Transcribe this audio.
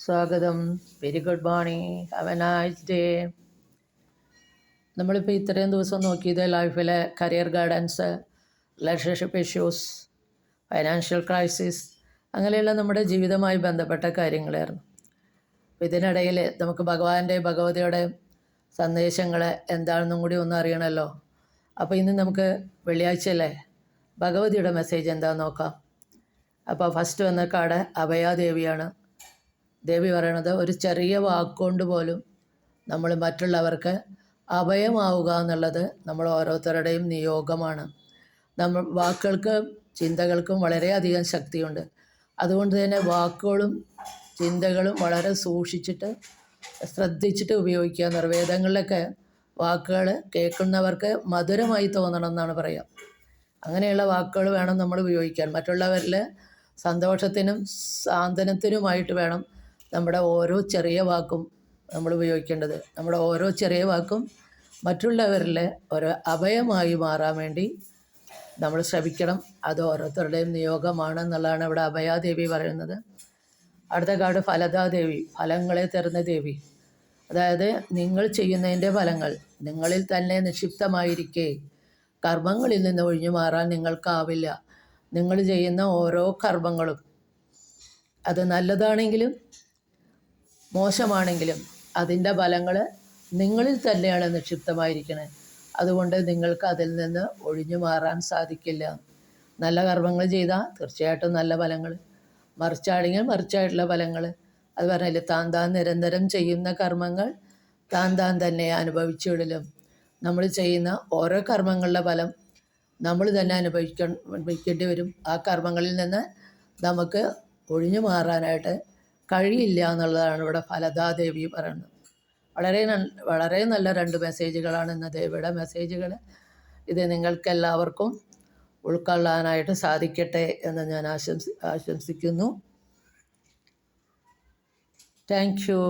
സ്വാഗതം. Very good morning. Have A nice day. നമ്മളിപ്പോൾ ഇത്രയും ദിവസം നോക്കിയത് ലൈഫിലെ career guidance, relationship issues, financial crisis, അങ്ങനെയുള്ള നമ്മുടെ ജീവിതവുമായി ബന്ധപ്പെട്ട കാര്യങ്ങളായിരുന്നു. ഇതിനിടയിൽ നമുക്ക് ഭഗവാന്റെ ഭഗവതിയുടെ സന്ദേശങ്ങൾ എന്താണെന്നും കൂടി ഒന്ന് അറിയണമല്ലോ. അപ്പോൾ ഇന്ന് നമുക്ക് വെള്ളിയാഴ്ചയല്ലേ, ഭഗവതിയുടെ മെസ്സേജ് എന്താണെന്ന് നോക്കാം. അപ്പോൾ ഫസ്റ്റ് വന്ന കാർഡ് അഭയാദേവിയാണ്. ദേവി പറയണത്, ഒരു ചെറിയ വാക്കുകൊണ്ട് പോലും നമ്മൾ മറ്റുള്ളവർക്ക് അഭയമാവുക എന്നുള്ളത് നമ്മൾ ഓരോരുത്തരുടെയും നിയോഗമാണ്. നമ്മൾ വാക്കുകൾക്കും ചിന്തകൾക്കും വളരെയധികം ശക്തിയുണ്ട്. അതുകൊണ്ട് തന്നെ വാക്കുകളും ചിന്തകളും വളരെ സൂക്ഷിച്ചിട്ട് ശ്രദ്ധിച്ചിട്ട് ഉപയോഗിക്കുക. നിർവേദങ്ങളിലൊക്കെ വാക്കുകൾ കേൾക്കുന്നവർക്ക് മധുരമായി തോന്നണം എന്നാണ് പറയുക. അങ്ങനെയുള്ള വാക്കുകൾ വേണം നമ്മൾ ഉപയോഗിക്കാൻ. മറ്റുള്ളവരിൽ സന്തോഷത്തിനും സാന്ത്വനത്തിനുമായിട്ട് വേണം നമ്മുടെ ഓരോ ചെറിയ വാക്കും നമ്മൾ ഉപയോഗിക്കേണ്ടത്. നമ്മുടെ ഓരോ ചെറിയ വാക്കും മറ്റുള്ളവരിൽ ഒരു അഭയമായി മാറാൻ വേണ്ടി നമ്മൾ ശ്രമിക്കണം. അത് ഓരോരുത്തരുടെയും നിയോഗമാണെന്നുള്ളതാണ് ഇവിടെ അഭയാദേവി പറയുന്നത്. അടുത്ത കാർഡ് ഫലദാദേവി, ഫലങ്ങളെ തരുന്ന ദേവി. അതായത് നിങ്ങൾ ചെയ്യുന്നതിൻ്റെ ഫലങ്ങൾ നിങ്ങളിൽ തന്നെ നിക്ഷിപ്തമായിരിക്കെ കർമ്മങ്ങളിൽ നിന്ന് ഒഴിഞ്ഞു മാറാൻ നിങ്ങൾക്കാവില്ല. നിങ്ങൾ ചെയ്യുന്ന ഓരോ കർമ്മങ്ങളും അത് നല്ലതാണെങ്കിലും മോശമാണെങ്കിലും അതിൻ്റെ ഫലങ്ങൾ നിങ്ങളിൽ തന്നെയാണ് നിക്ഷിപ്തമായിരിക്കുന്നത്. അതുകൊണ്ട് നിങ്ങൾക്ക് അതിൽ നിന്ന് ഒഴിഞ്ഞു മാറാൻ സാധിക്കില്ല. നല്ല കർമ്മങ്ങൾ ചെയ്താൽ തീർച്ചയായിട്ടും നല്ല ഫലങ്ങൾ, മറിച്ചാണെങ്കിൽ മറിച്ചായിട്ടുള്ള ഫലങ്ങൾ. അത് പറഞ്ഞില്ലേ, താൻ നിരന്തരം ചെയ്യുന്ന കർമ്മങ്ങൾ താൻ തന്നെ അനുഭവിച്ചിടലും. നമ്മൾ ചെയ്യുന്ന ഓരോ കർമ്മങ്ങളുടെ ഫലം നമ്മൾ തന്നെ അനുഭവിക്കേണ്ടി വരും. ആ കർമ്മങ്ങളിൽ നിന്ന് നമുക്ക് ഒഴിഞ്ഞു മാറാനായിട്ട് കഴിയില്ല എന്നുള്ളതാണ് ഇവിടെ ഫലദാദേവി പറയുന്നത്. വളരെ നല്ല രണ്ട് മെസ്സേജുകളാണ് ഇന്ന് ദേവിയുടെ മെസ്സേജുകൾ. ഇത് നിങ്ങൾക്കെല്ലാവർക്കും ഉൾക്കൊള്ളാനായിട്ട് സാധിക്കട്ടെ എന്ന് ഞാൻ ആശംസിക്കുന്നു. Thank you.